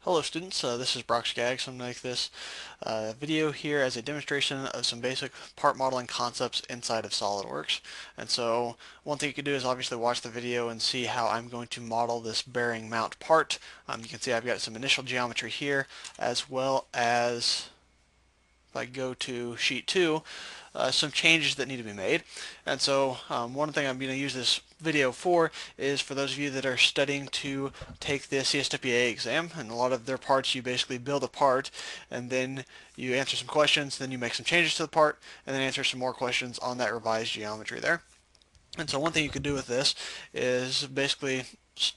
Hello students, this is Brock Skaggs. I'm going to make this video here as a demonstration of some basic part modeling concepts inside of SolidWorks. And so one thing you can do is obviously watch the video and see how I'm going to model this bearing mount part. You can see I've got some initial geometry here, as well as if I go to sheet 2, some changes that need to be made. And so one thing I'm going to use this video for is for those of you that are studying to take the CSWA exam. And a lot of their parts, you basically build a part and then you answer some questions, then you make some changes to the part, and then answer some more questions on that revised geometry there. And so one thing you could do with this is basically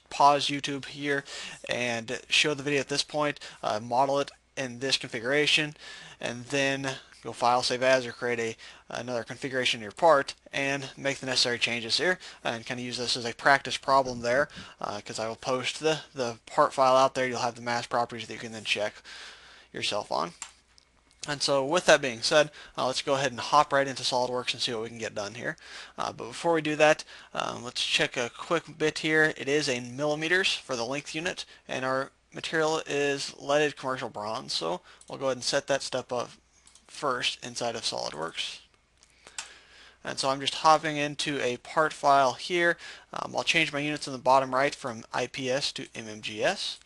pause YouTube here and show the video at this point, model it in this configuration, and then go File, Save As, or create another configuration of your part and make the necessary changes here, and kind of use this as a practice problem there, because I will post the part file out there. You'll have the mass properties that you can then check yourself on. And so with that being said, let's go ahead and hop right into SolidWorks and see what we can get done here. But before we do that, let's check a quick bit here. It is in millimeters for the length unit, and our material is leaded commercial bronze. So we'll go ahead and set that step up first inside of SolidWorks. And so I'm just hopping into a part file here. I'll change my units in the bottom right from IPS to MMGS.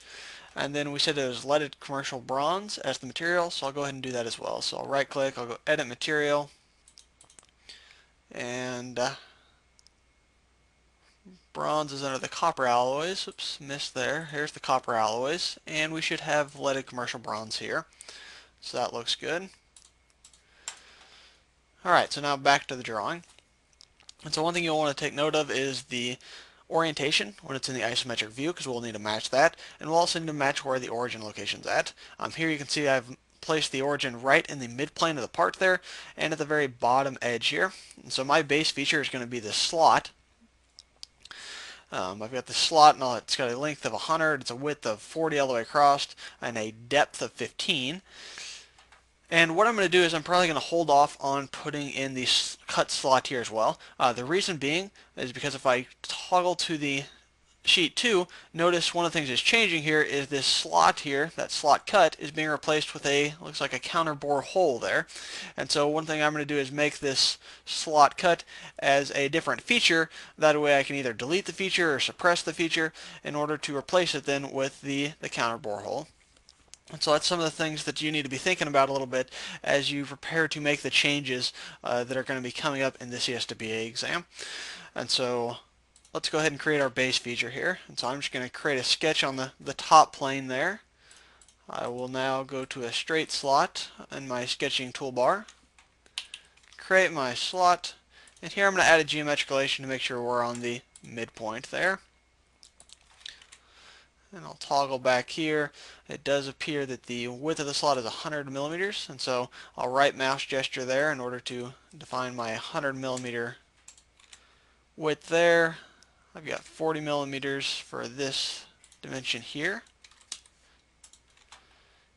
And then we said it was leaded commercial bronze as the material, so I'll go ahead and do that as well. So I'll right click, I'll go edit material, and bronze is under the copper alloys. Oops, missed there. Here's the copper alloys, and we should have leaded commercial bronze here. So that looks good. Alright, so now back to the drawing. And so one thing you'll want to take note of is the orientation when it's in the isometric view, because we'll need to match that, and we'll also need to match where the origin location's at. Here you can see I've placed the origin right in the midplane of the part there, and at the very bottom edge here. And so my base feature is going to be this slot. I've got the slot, and it's got a length of 100, it's a width of 40 all the way across, and a depth of 15. And what I'm going to do is I'm probably going to hold off on putting in the cut slot here as well. The reason being is because if I toggle to the sheet 2, notice one of the things that's changing here is this slot here, that slot cut, is being replaced with looks like a counterbore hole there. And so one thing I'm going to do is make this slot cut as a different feature. That way I can either delete the feature or suppress the feature in order to replace it then with the counterbore hole. And so that's some of the things that you need to be thinking about a little bit as you prepare to make the changes that are going to be coming up in the CSWA exam. And so let's go ahead and create our base feature here. And so I'm just going to create a sketch on the top plane there. I will now go to a straight slot in my sketching toolbar, create my slot, and here I'm going to add a geometric relation to make sure we're on the midpoint there. And I'll toggle back here. It does appear that the width of the slot is 100 millimeters, and so I'll right mouse gesture there in order to define my 100 millimeter width there. I've got 40 millimeters for this dimension here,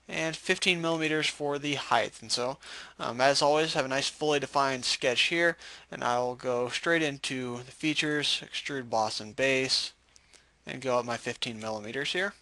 and 15 millimeters for the height. And so as always, have a nice fully defined sketch here, and I'll go straight into the features, extrude boss and base, and go up my 15 millimeters here.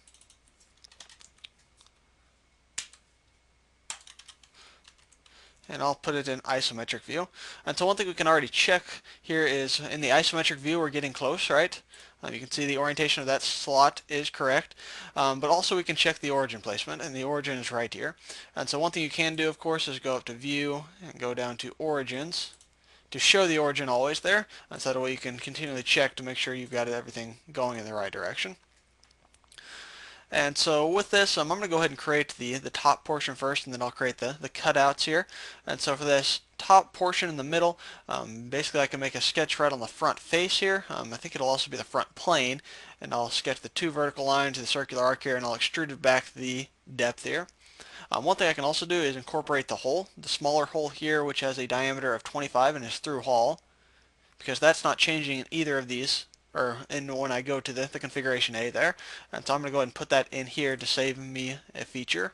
And I'll put it in isometric view. And so one thing we can already check here is in the isometric view we're getting close, right? You can see the orientation of that slot is correct, but also we can check the origin placement, and the origin is right here. And so one thing you can do, of course, is go up to View and go down to Origins to show the origin always there, and so that way you can continually check to make sure you've got everything going in the right direction. And so with this, I'm going to go ahead and create the top portion first, and then I'll create the cutouts here. And so for this top portion in the middle, basically I can make a sketch right on the front face here. I think it'll also be the front plane, and I'll sketch the two vertical lines, the circular arc here, and I'll extrude it back the depth here. One thing I can also do is incorporate the hole, the smaller hole here, which has a diameter of 25 and is through hull, because that's not changing in either of these, or when I go to the configuration A there. And so I'm going to go ahead and put that in here to save me a feature.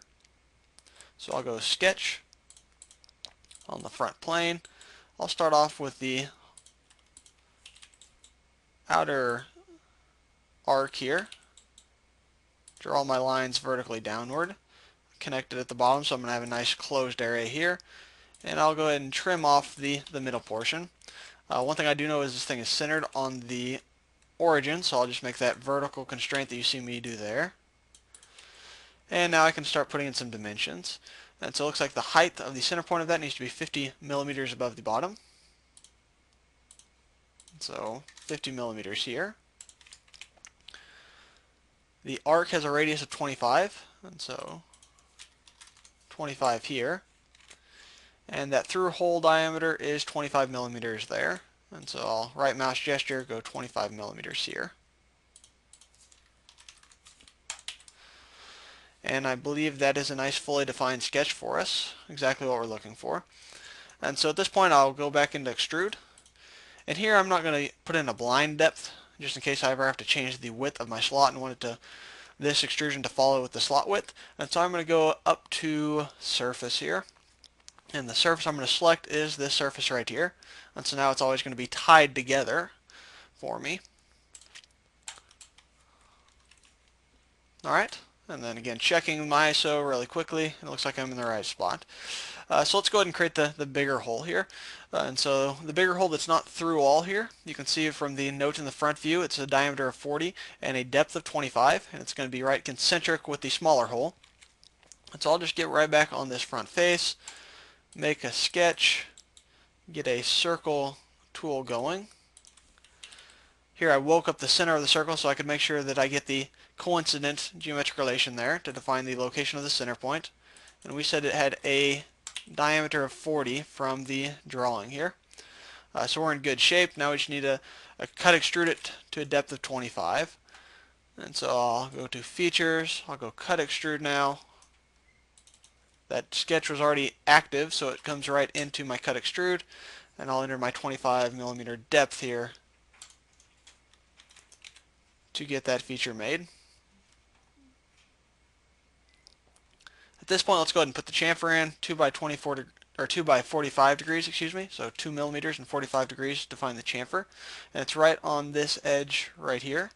So I'll go Sketch on the front plane. I'll start off with the outer arc here. draw my lines vertically downward, connected at the bottom, so I'm going to have a nice closed area here. And I'll go ahead and trim off the middle portion. One thing I do know is this thing is centered on the origin, so I'll just make that vertical constraint that you see me do there. And now I can start putting in some dimensions. And so it looks like the height of the center point of that needs to be 50 millimeters above the bottom. So 50 millimeters here. The arc has a radius of 25, and so 25 here. And that through hole diameter is 25 millimeters there. And so I'll right mouse gesture, go 25 millimeters here. And I believe that is a nice fully defined sketch for us, exactly what we're looking for. And so at this point I'll go back into extrude. And here I'm not going to put in a blind depth, just in case I ever have to change the width of my slot and want it to this extrusion to follow with the slot width. And so I'm going to go up to surface here. And the surface I'm going to select is this surface right here. And so now it's always going to be tied together for me. Alright, and then again checking my ISO really quickly. It looks like I'm in the right spot. So let's go ahead and create the bigger hole here. And so the bigger hole that's not through all here, you can see from the note in the front view, it's a diameter of 40 and a depth of 25, and it's going to be right concentric with the smaller hole. And so I'll just get right back on this front face, make a sketch, get a circle tool going. Here I woke up the center of the circle so I could make sure that I get the coincident geometric relation there to define the location of the center point. And we said it had a diameter of 40 from the drawing here. So we're in good shape. Now we just need a cut extrude it to a depth of 25. And so I'll go to features, I'll go cut extrude now. That sketch was already active, so it comes right into my cut extrude, and I'll enter my 25 millimeter depth here to get that feature made. At this point, let's go ahead and put the chamfer in, 2 by 24 or 2 by 45 degrees, excuse me. So 2 millimeters and 45 degrees to find the chamfer, and it's right on this edge right here.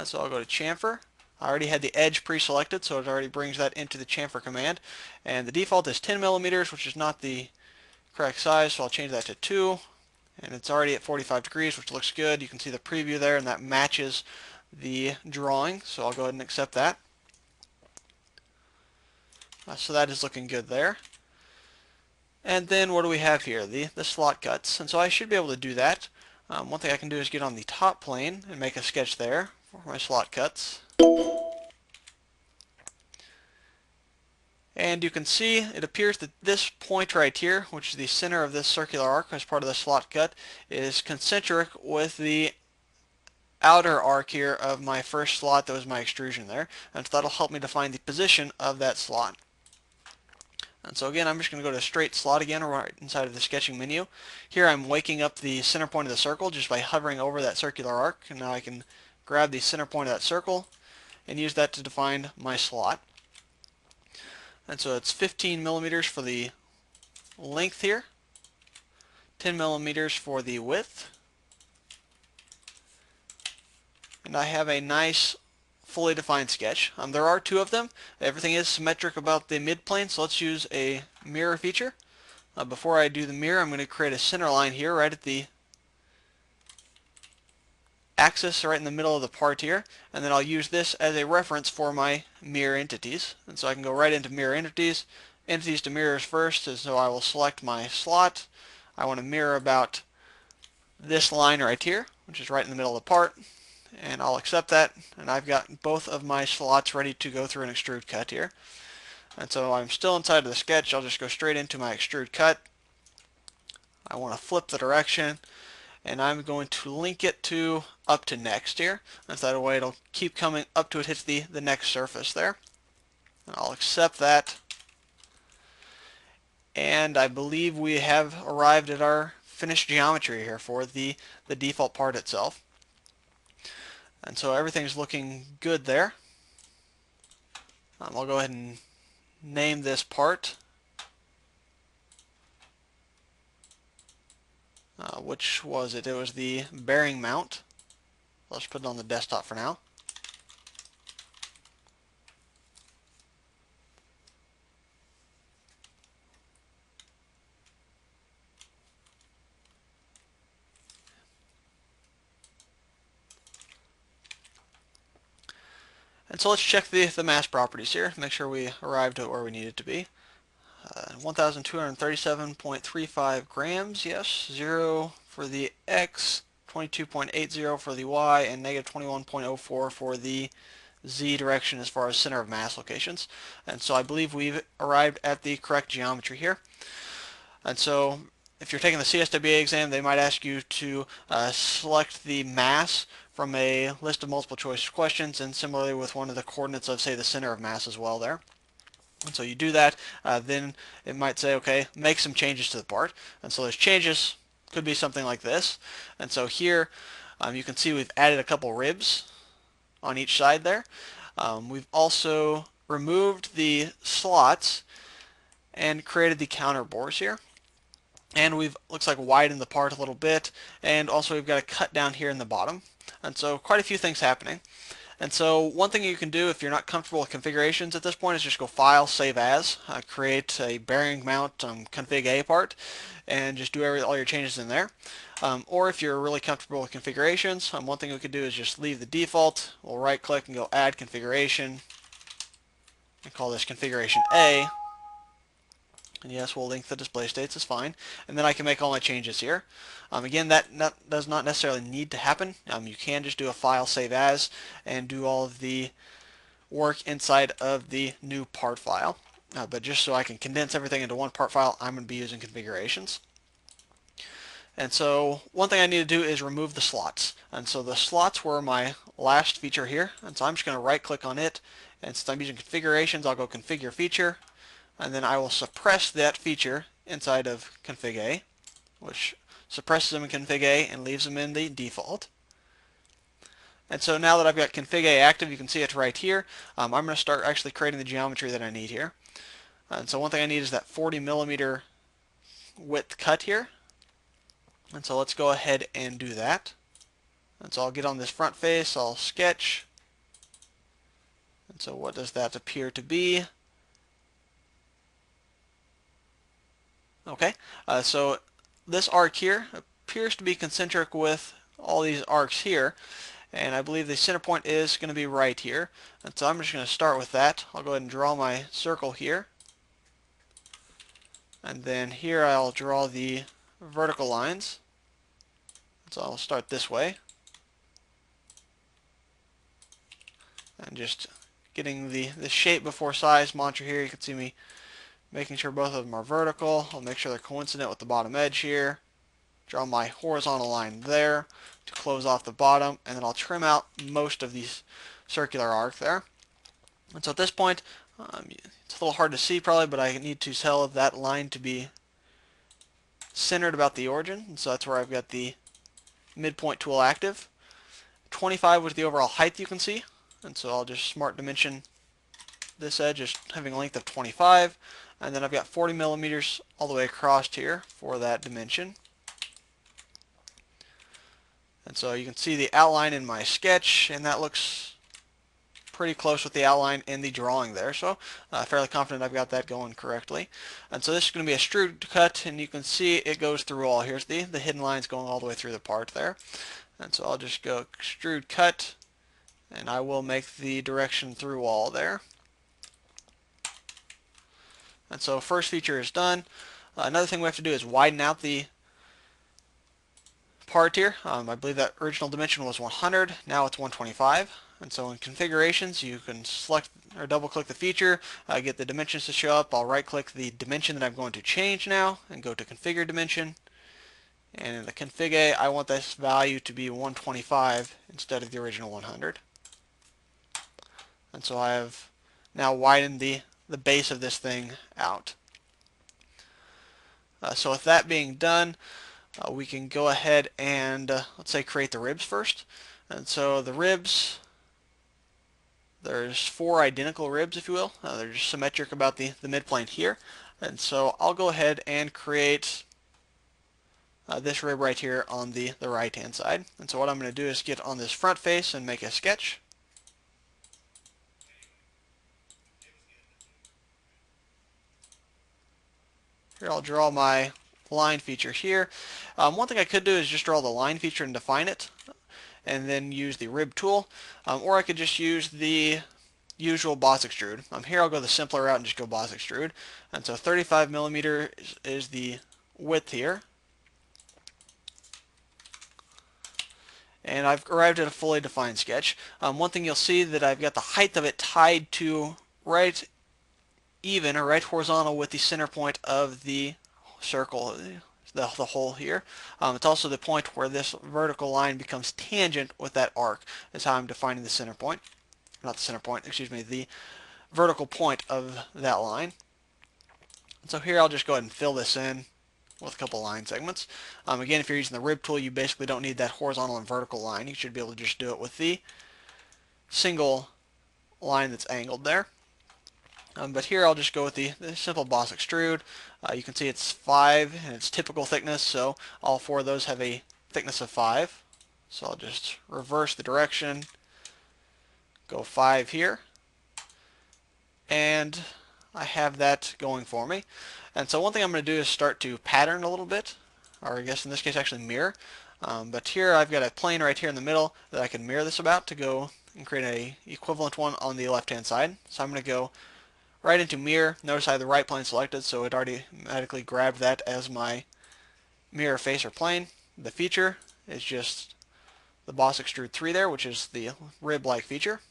So I'll go to chamfer. I already had the edge pre-selected, so it already brings that into the chamfer command. And the default is 10 millimeters, which is not the correct size, so I'll change that to 2. And it's already at 45 degrees, which looks good. You can see the preview there, and that matches the drawing, so I'll go ahead and accept that. So that is looking good there. And then what do we have here? The slot cuts. And so I should be able to do that. One thing I can do is get on the top plane and make a sketch there for my slot cuts. And you can see it appears that this point right here, which is the center of this circular arc as part of the slot cut, is concentric with the outer arc here of my first slot that was my extrusion there. And so that'll help me define the position of that slot. And so again, I'm just going to go to straight slot again right inside of the sketching menu. Here I'm waking up the center point of the circle just by hovering over that circular arc. And now I can grab the center point of that circle and use that to define my slot. And so it's 15 millimeters for the length here, 10 millimeters for the width. And I have a nice fully defined sketch. There are 2 of them. Everything is symmetric about the midplane, so let's use a mirror feature. Before I do the mirror, I'm going to create a center line here right at the axis right in the middle of the part here, and then I'll use this as a reference for my mirror entities. And so I can go right into mirror entities, entities to mirrors first, and so I will select my slot. I want to mirror about this line right here, which is right in the middle of the part. And I'll accept that, and I've got both of my slots ready to go through an extrude cut here. And so I'm still inside of the sketch. I'll just go straight into my extrude cut. I want to flip the direction, and I'm going to link it to up to next here. And so that way it'll keep coming up to it hits the next surface there. And I'll accept that. And I believe we have arrived at our finished geometry here for the default part itself. And so everything's looking good there. I'll go ahead and name this part. Which was it? It was the bearing mount. Let's put it on the desktop for now. And so let's check the mass properties here, make sure we arrived at where we needed to be. 1,237.35 grams, yes, 0 for the X, 22.80 for the Y, and negative 21.04 for the Z direction as far as center of mass locations. And so I believe we've arrived at the correct geometry here. And so if you're taking the CSWA exam, they might ask you to select the mass from a list of multiple choice questions, and similarly with one of the coordinates of, say, the center of mass as well there. And so you do that, then it might say, okay, make some changes to the part. And so those changes could be something like this. And so here you can see we've added a couple ribs on each side there. We've also removed the slots and created the counter bores here. And we've, looks like, widened the part a little bit, and also we've got a cut down here in the bottom. And so quite a few things happening. And so one thing you can do if you're not comfortable with configurations at this point is just go File, Save As, create a bearing mount config A part, and just do all your changes in there. Or if you're really comfortable with configurations, one thing we could do is just leave the default. We'll right click and go Add Configuration, and call this Configuration A. And yes, we'll link the display states, is fine. And then I can make all my changes here. Again, that does not necessarily need to happen. You can just do a File, Save As, and do all of the work inside of the new part file. But just so I can condense everything into one part file, I'm going to be using configurations. And so one thing I need to do is remove the slots. And so the slots were my last feature here. And so I'm just going to right click on it. And since I'm using configurations, I'll go Configure Feature. And then I will suppress that feature inside of config A, which suppresses them in config A and leaves them in the default. And so now that I've got config A active, you can see it right here. I'm going to start actually creating the geometry that I need here. And so one thing I need is that 40 millimeter width cut here. And so let's go ahead and do that. And so I'll get on this front face, I'll sketch. And so what does that appear to be? Okay, so this arc here appears to be concentric with all these arcs here, and I believe the center point is going to be right here. And so I'm just going to start with that. I'll go ahead and draw my circle here, and then here I'll draw the vertical lines. So I'll start this way, and just getting the shape before size mantra here. You can see me making sure both of them are vertical. I'll make sure they're coincident with the bottom edge here. Draw my horizontal line there to close off the bottom, and then I'll trim out most of these circular arc there. And so at this point, it's a little hard to see probably, but I need to tell that line to be centered about the origin, and so that's where I've got the midpoint tool active. 25 was the overall height you can see, and so I'll just smart dimension this edge as having a length of 25, and then I've got 40 millimeters all the way across here for that dimension. And so you can see the outline in my sketch, and that looks pretty close with the outline in the drawing there, so fairly confident I've got that going correctly. And so this is going to be a extrude cut, and you can see it goes through all. Here's the hidden lines going all the way through the part there. And so I'll just go extrude cut, and I will make the direction through all there. And so first feature is done. Another thing we have to do is widen out the part here. I believe that original dimension was 100, now it's 125. And so in configurations, you can select or double click the feature, get the dimensions to show up. I'll right click the dimension that I'm going to change now and go to configure dimension. And in the config A, I want this value to be 125 instead of the original 100. And so I have now widened the base of this thing out. So with that being done, we can go ahead and let's say create the ribs first. And so the ribs, there's 4 identical ribs, if you will. They're just symmetric about the midplane here. And so I'll go ahead and create this rib right here on the right hand side. And so what I'm going to do is get on this front face and make a sketch. Here I'll draw my line feature here. One thing I could do is just draw the line feature and define it, and then use the rib tool, or I could just use the usual boss extrude. Here I'll go the simpler route and just go boss extrude. And so 35 millimeter is the width here. And I've arrived at a fully defined sketch. One thing you'll see that I've got the height of it tied to right even or right horizontal with the center point of the circle, the hole here. It's also the point where this vertical line becomes tangent with that arc, is how I'm defining the center point. Not the center point, excuse me, the vertical point of that line. And so here I'll just go ahead and fill this in with a couple line segments. Again, if you're using the rib tool, you basically don't need that horizontal and vertical line. You should be able to just do it with the single line that's angled there. But here I'll just go with the simple boss extrude. You can see it's 5 and it's typical thickness, so all 4 of those have a thickness of 5. So I'll just reverse the direction, go 5 here, and I have that going for me. And so one thing I'm going to do is start to pattern a little bit, or I guess in this case actually mirror. But here I've got a plane right here in the middle that I can mirror this about to go and create a equivalent one on the left hand side. So I'm going to go right into mirror. Notice I have the right plane selected, so it automatically grabbed that as my mirror face or plane. The feature is just the boss extrude 3 there, which is the rib-like feature.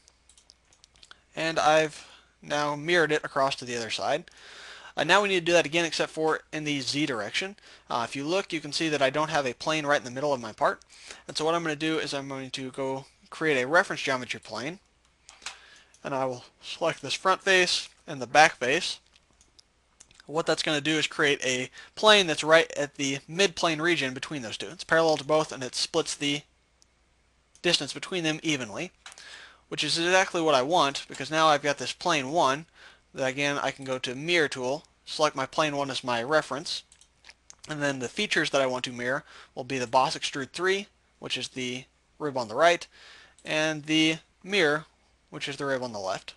And I've now mirrored it across to the other side. Now we need to do that again, except for in the Z direction. If you look, you can see that I don't have a plane right in the middle of my part. And so what I'm going to do is I'm going to go create a reference geometry plane. And I will select this front face and the back face. What that's going to do is create a plane that's right at the mid-plane region between those two. It's parallel to both, and it splits the distance between them evenly, which is exactly what I want, because now I've got this plane 1 that, again, I can go to mirror tool, select my plane 1 as my reference, and then the features that I want to mirror will be the boss extrude 3, which is the rib on the right, and the mirror, which is the rib on the left.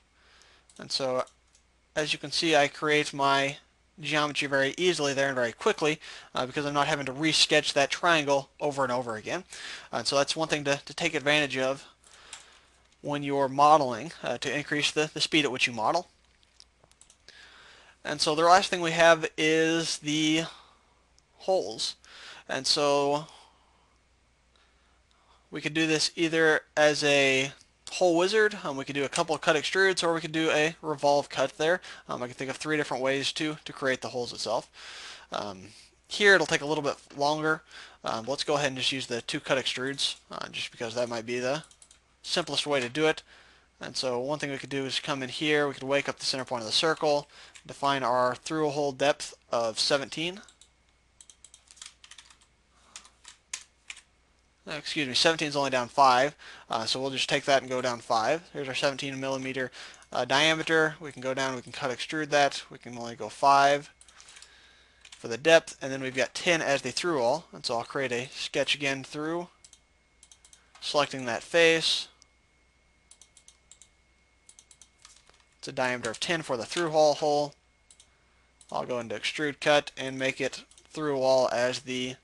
And so as you can see, I create my geometry very easily there and very quickly because I'm not having to re-sketch that triangle over and over again. And so that's one thing to take advantage of when you're modeling to increase the speed at which you model. And so the last thing we have is the holes. And so we could do this either as a hole wizard, we could do a couple of cut extrudes, or we could do a revolve cut there. I can think of 3 different ways to create the holes itself. Here it'll take a little bit longer. Let's go ahead and just use the 2 cut extrudes, just because that might be the simplest way to do it. And so one thing we could do is come in here, we could wake up the center point of the circle, define our through hole depth of 17. Excuse me, 17 is only down 5, so we'll just take that and go down 5. Here's our 17 millimeter diameter. We can go down, we can cut extrude that. We can only go 5 for the depth, and then we've got 10 as the through hole. And so I'll create a sketch again through, selecting that face. It's a diameter of 10 for the through hole. I'll go into extrude cut and make it through wall as the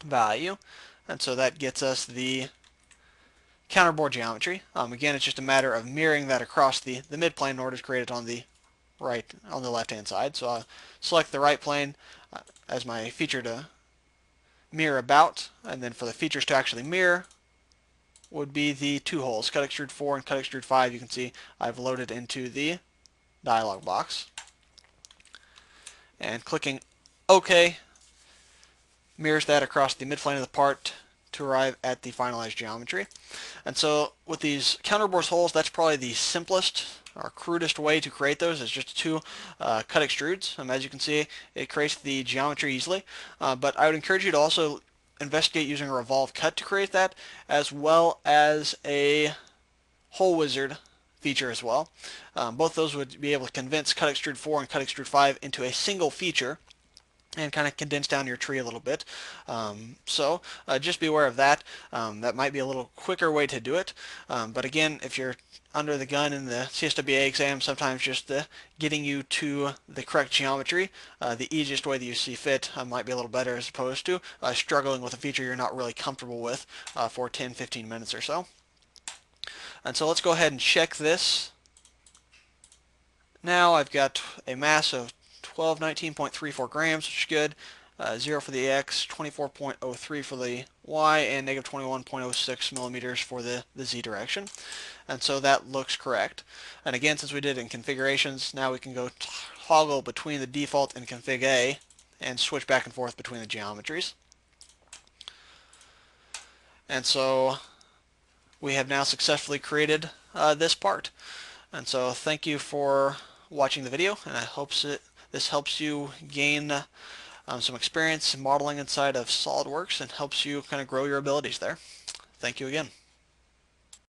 value. And so that gets us the counterbore geometry. Again, it's just a matter of mirroring that across the midplane in order to create it on the left-hand side. So I'll select the right plane as my feature to mirror about, and then for the features to actually mirror would be the 2 holes, cut extrude 4 and cut extrude 5. You can see I've loaded into the dialog box. And clicking OK mirrors that across the midplane of the part to arrive at the finalized geometry. And so with these counterbore holes, that's probably the simplest or crudest way to create those, is just 2 cut extrudes. As you can see, it creates the geometry easily. But I would encourage you to also investigate using a revolve cut to create that, as well as a hole wizard feature as well. Both those would be able to condense cut extrude 4 and cut extrude 5 into a single feature and kind of condense down your tree a little bit. So just be aware of that. That might be a little quicker way to do it. But again, if you're under the gun in the CSWA exam, sometimes just getting you to the correct geometry, the easiest way that you see fit, might be a little better, as opposed to struggling with a feature you're not really comfortable with for 10-15 minutes or so. And so let's go ahead and check this Now I've got a mass of 1219.34 grams, which is good. 0 for the X, 24.03 for the Y, and negative 21.06 millimeters for the Z direction. And so that looks correct. And again, since we did it in configurations, now we can go toggle between the default and config A and switch back and forth between the geometries. And so we have now successfully created this part. And so thank you for watching the video, and I hope this helps you gain some experience in modeling inside of SolidWorks and helps you kind of grow your abilities there. Thank you again.